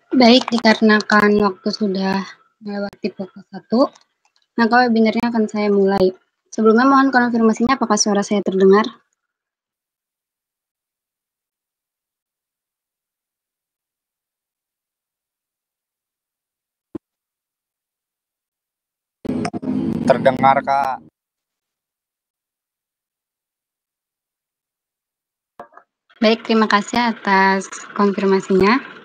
Baik, dikarenakan waktu sudah melewati pukul 1, maka webinarnya akan saya mulai. Sebelumnya mohon konfirmasinya apakah suara saya terdengar? Terdengar, Kak. Baik, terima kasih atas konfirmasinya.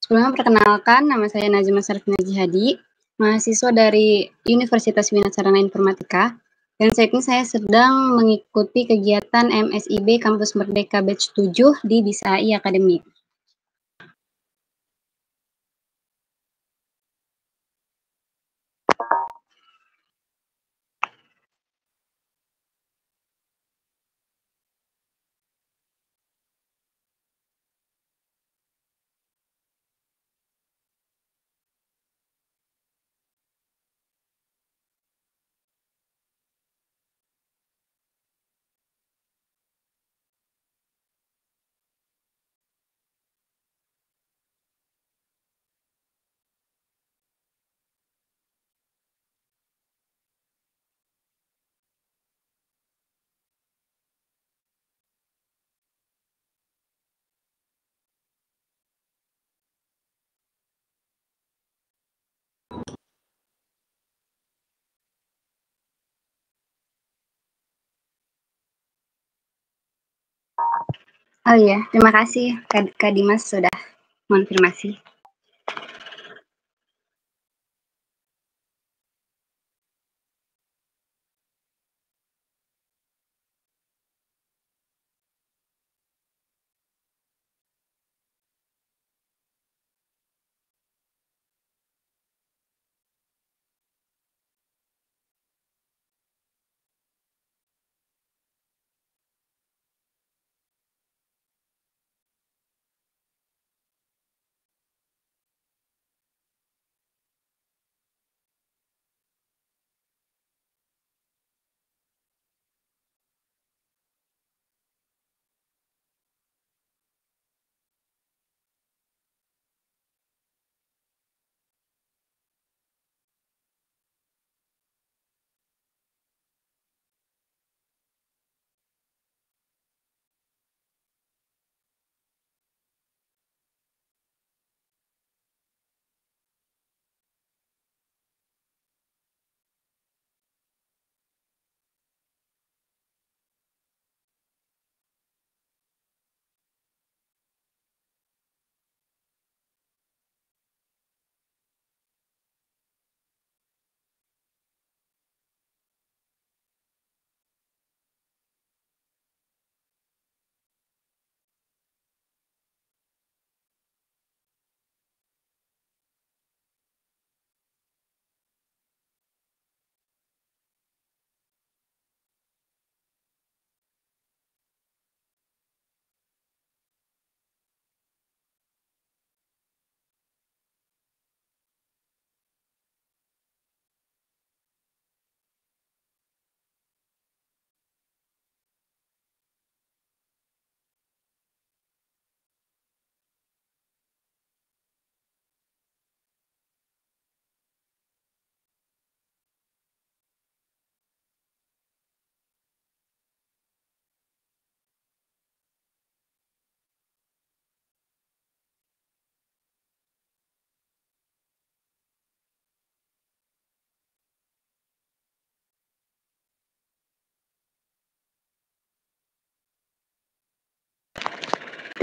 Sebelumnya perkenalkan, nama saya Najma Sarfina Jihadi, mahasiswa dari Universitas Winasarana Informatika, dan saat ini saya sedang mengikuti kegiatan MSIB Kampus Merdeka Batch 7 di Bisa AI Academy. Oh iya, terima kasih Kak Dimas sudah mengonfirmasi.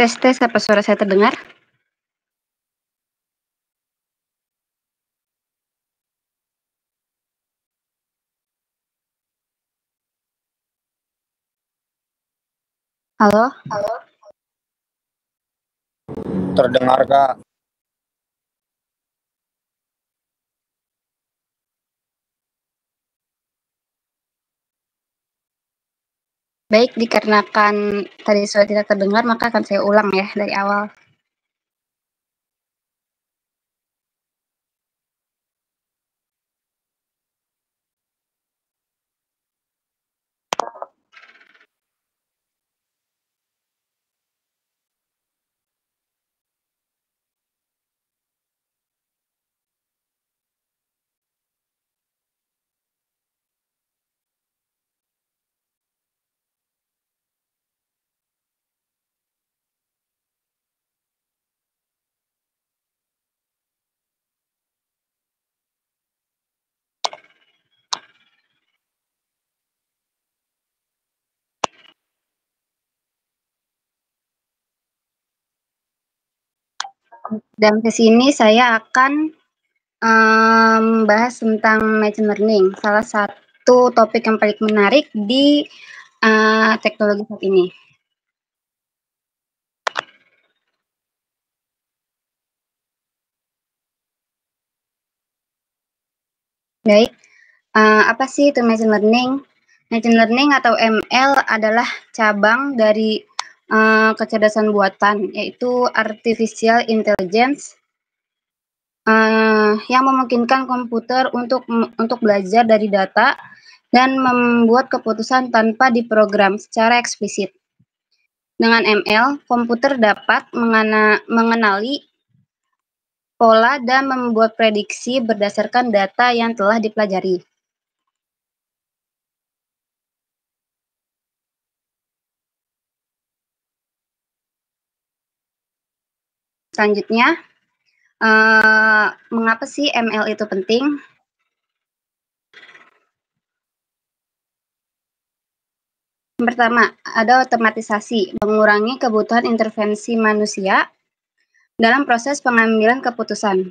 Tes, apa suara saya terdengar? Halo? Terdengar, Kak. Baik, dikarenakan tadi suara tidak terdengar, maka akan saya ulang ya dari awal. Dalam sesi ini saya akan membahas tentang machine learning, salah satu topik yang paling menarik di teknologi saat ini. Baik, apa sih itu machine learning? Machine learning atau ML adalah cabang dari kecerdasan buatan, yaitu artificial intelligence, yang memungkinkan komputer untuk belajar dari data dan membuat keputusan tanpa diprogram secara eksplisit. Dengan ML, komputer dapat mengenali pola dan membuat prediksi berdasarkan data yang telah dipelajari. Selanjutnya, mengapa sih ML itu penting? Yang pertama, ada otomatisasi, mengurangi kebutuhan intervensi manusia dalam proses pengambilan keputusan.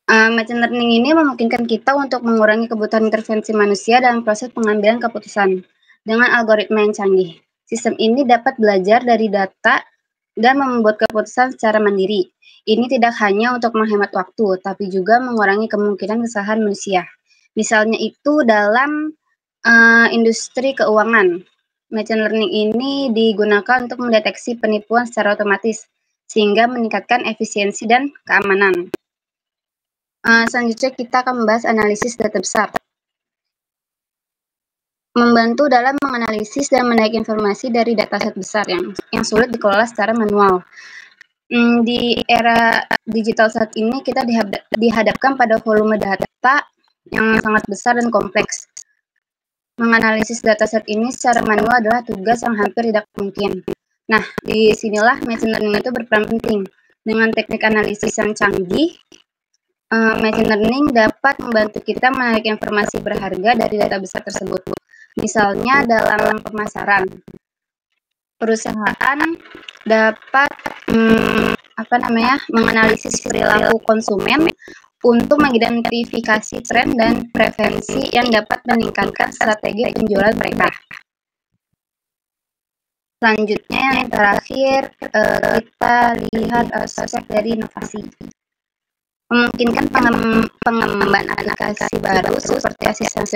Machine learning ini memungkinkan kita untuk mengurangi kebutuhan intervensi manusia dalam proses pengambilan keputusan dengan algoritma yang canggih. Sistem ini dapat belajar dari data dan membuat keputusan secara mandiri. Ini tidak hanya untuk menghemat waktu, tapi juga mengurangi kemungkinan kesalahan manusia. Misalnya itu dalam industri keuangan. Machine learning ini digunakan untuk mendeteksi penipuan secara otomatis, sehingga meningkatkan efisiensi dan keamanan. Selanjutnya kita akan membahas analisis data besar. Membantu dalam menganalisis dan menaik informasi dari dataset besar yang sulit dikelola secara manual. Di era digital saat ini kita dihadapkan pada volume data yang sangat besar dan kompleks. Menganalisis dataset ini secara manual adalah tugas yang hampir tidak mungkin. Nah, disinilah machine learning itu berperan penting. Dengan teknik analisis yang canggih, machine learning dapat membantu kita menarik informasi berharga dari data besar tersebut. Misalnya dalam pemasaran, perusahaan dapat menganalisis perilaku konsumen untuk mengidentifikasi tren dan preferensi yang dapat meningkatkan strategi penjualan mereka. Selanjutnya yang terakhir, kita lihat aspek dari inovasi. Memungkinkan pengembangan aplikasi baru seperti asisten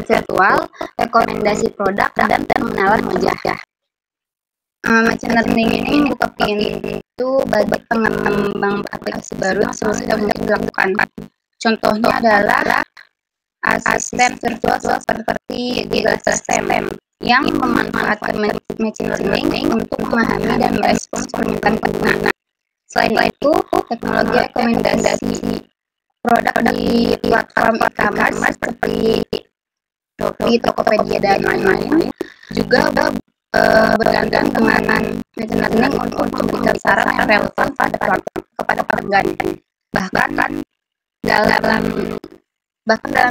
virtual, rekomendasi produk, dan pengenalan wajah. Machine learning ini membuka pintu bagi pengembang aplikasi baru yang sebelumnya mungkin dilakukan. Contohnya adalah asisten virtual seperti Google Assistant yang memanfaatkan machine learning untuk memahami dan merespons permintaan pengguna. Selain itu, teknologi rekomendasi produk di platform e-commerce seperti Shopee, Tokopedia, dan lain-lain juga bergantung dengan machine learning untuk memberikan saran yang relevan kepada pelanggan. Bahkan dalam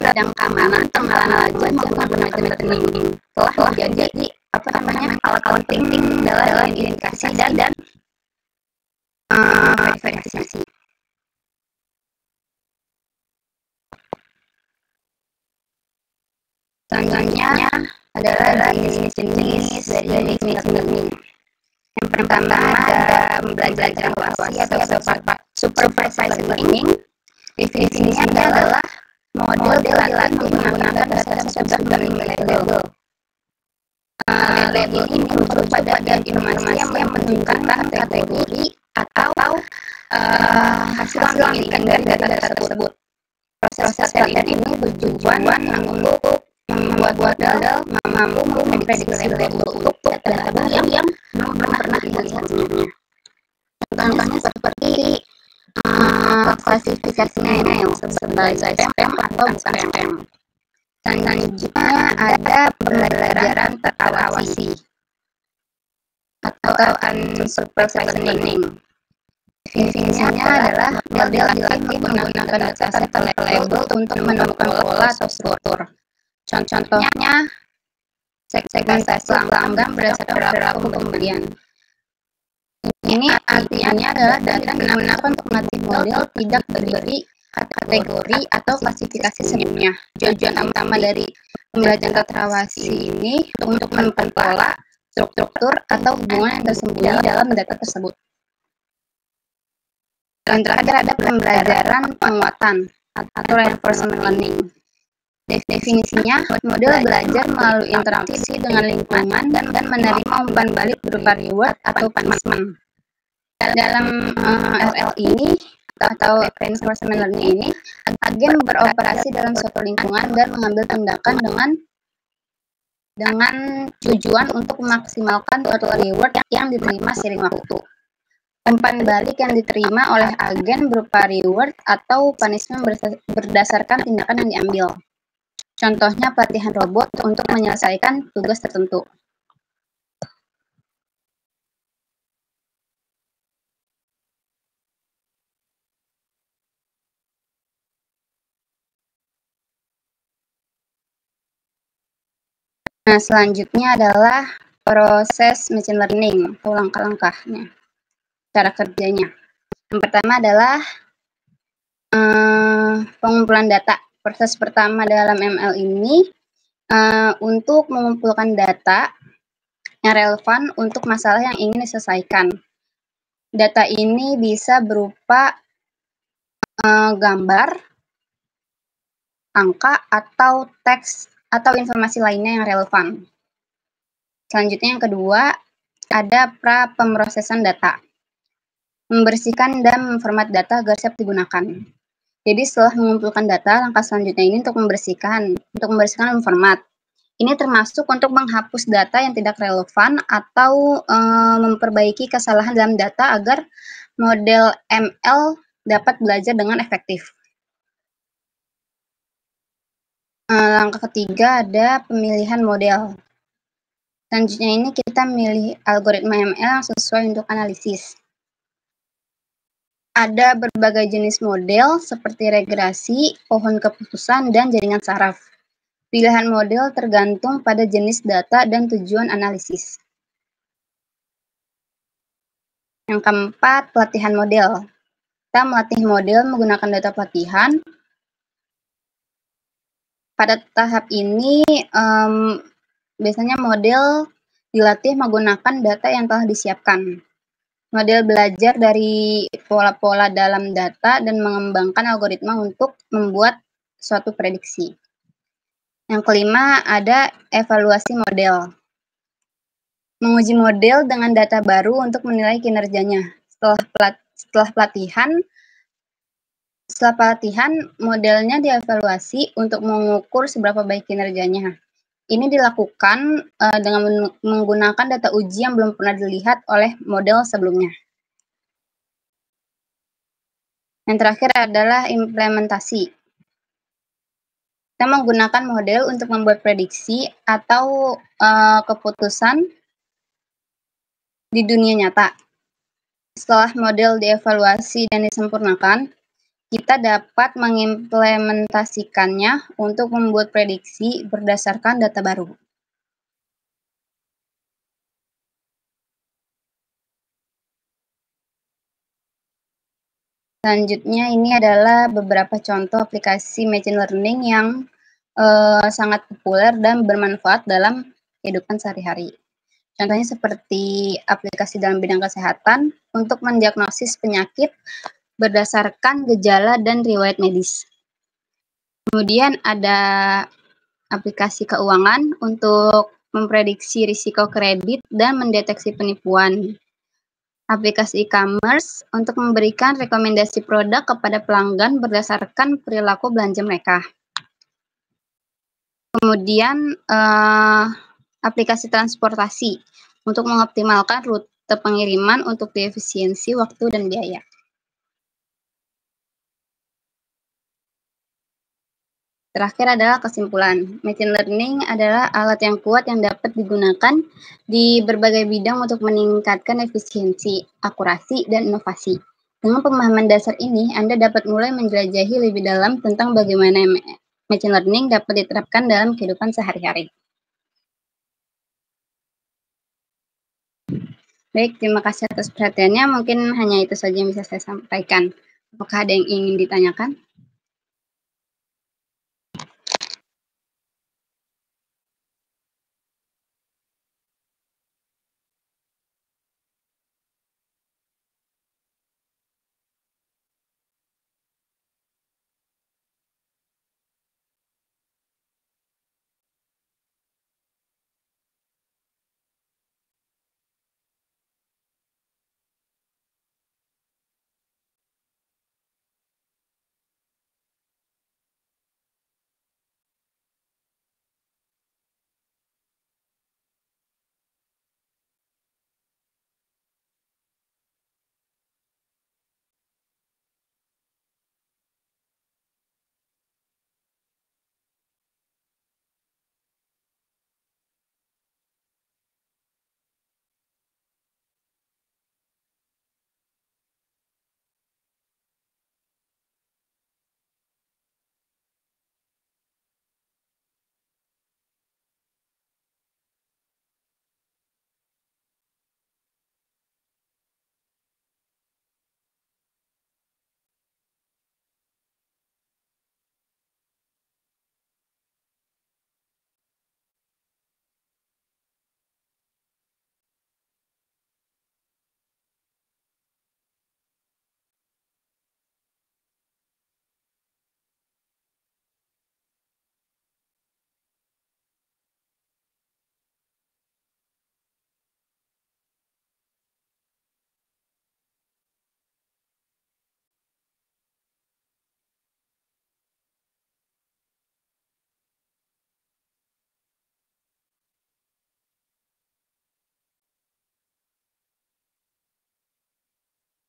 bidang keamanan, pengenalan wajah menggunakan machine learning telah menjadi alat penting dalam identifikasi dan verifikasi. Selanjutnya adalah jenis-jenis dari machine learning. Yang pertama ada belajar awasi atau supervised learning. Definisinya adalah model dilatih menggunakan data yang sudah label. Label ini berupa pada informasi yang menunjukkan kategori atau hasil yang diinginkan dari data tersebut. Proses pelatihan ini bertujuan untuk membuat model mampu memprediksi label untuk data yang belum pernah dilihat sebelumnya. Contohnya seperti klasifikasinya email sebagai spam atau bukan spam. Selanjutnya ada pembelajaran terawasi atau unsupervised learning. Definisinya adalah model dilatih menggunakan dataset label untuk menemukan pola atau struktur. Contohnya segmentasi pelanggan berdasarkan perilaku pembelian. Ini artinya adalah data digunakan untuk melatih model tidak diberi kategori atau klasifikasi sebelumnya. Tujuan utama dari pembelajaran terawas ini untuk menemukan pola, struktur, atau hubungan yang tersembunyi dalam data tersebut. Dan terakhir ada pembelajaran penguatan atau reinforcement learning. Definisinya, model belajar melalui interaksi dengan lingkungan dan menerima umpan balik berupa reward atau punishment. Dalam RL ini atau reinforcement learning ini, agen beroperasi dalam suatu lingkungan dan mengambil tindakan dengan tujuan untuk memaksimalkan suatu reward yang diterima seiring waktu. Umpan balik yang diterima oleh agen berupa reward atau punishment berdasarkan tindakan yang diambil. Contohnya pelatihan robot untuk menyelesaikan tugas tertentu. Nah, selanjutnya adalah proses machine learning atau langkah-langkahnya, cara kerjanya. Yang pertama adalah pengumpulan data. Proses pertama dalam ML ini untuk mengumpulkan data yang relevan untuk masalah yang ingin diselesaikan. Data ini bisa berupa gambar, angka, atau teks, atau informasi lainnya yang relevan. Selanjutnya yang kedua, ada pra-pemrosesan data. Membersihkan dan memformat data agar siap digunakan. Jadi setelah mengumpulkan data, langkah selanjutnya ini untuk membersihkan dan memformat. Ini termasuk untuk menghapus data yang tidak relevan atau memperbaiki kesalahan dalam data agar model ML dapat belajar dengan efektif. Langkah ketiga ada pemilihan model. Selanjutnya ini kita milih algoritma ML yang sesuai untuk analisis. Ada berbagai jenis model seperti regresi, pohon keputusan, dan jaringan saraf. Pilihan model tergantung pada jenis data dan tujuan analisis. Yang keempat, pelatihan model. Kita melatih model menggunakan data pelatihan. Pada tahap ini, biasanya model dilatih menggunakan data yang telah disiapkan. Model belajar dari pola-pola dalam data dan mengembangkan algoritma untuk membuat suatu prediksi. Yang kelima, ada evaluasi model. Menguji model dengan data baru untuk menilai kinerjanya. Setelah pelatihan, modelnya dievaluasi untuk mengukur seberapa baik kinerjanya. Ini dilakukan dengan menggunakan data uji yang belum pernah dilihat oleh model sebelumnya. Yang terakhir adalah implementasi. Kita menggunakan model untuk membuat prediksi atau keputusan di dunia nyata. Setelah model dievaluasi dan disempurnakan, kita dapat mengimplementasikannya untuk membuat prediksi berdasarkan data baru. Selanjutnya ini adalah beberapa contoh aplikasi machine learning yang sangat populer dan bermanfaat dalam kehidupan sehari-hari. Contohnya seperti aplikasi dalam bidang kesehatan untuk mendiagnosis penyakit berdasarkan gejala dan riwayat medis. Kemudian ada aplikasi keuangan untuk memprediksi risiko kredit dan mendeteksi penipuan. Aplikasi e-commerce untuk memberikan rekomendasi produk kepada pelanggan berdasarkan perilaku belanja mereka. Kemudian aplikasi transportasi untuk mengoptimalkan rute pengiriman untuk diefisiensi waktu dan biaya. Terakhir adalah kesimpulan. Machine learning adalah alat yang kuat yang dapat digunakan di berbagai bidang untuk meningkatkan efisiensi, akurasi, dan inovasi. Dengan pemahaman dasar ini, Anda dapat mulai menjelajahi lebih dalam tentang bagaimana machine learning dapat diterapkan dalam kehidupan sehari-hari. Baik, terima kasih atas perhatiannya. Mungkin hanya itu saja yang bisa saya sampaikan. Apakah ada yang ingin ditanyakan?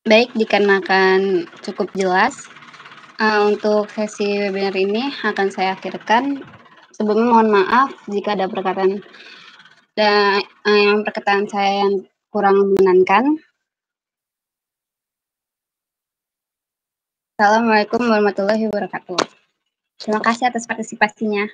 Baik, dikarenakan cukup jelas, untuk sesi webinar ini akan saya akhirkan. Sebelumnya mohon maaf jika ada perkataan yang perkataan saya yang kurang mengenakan. Assalamualaikum warahmatullahi wabarakatuh. Terima kasih atas partisipasinya.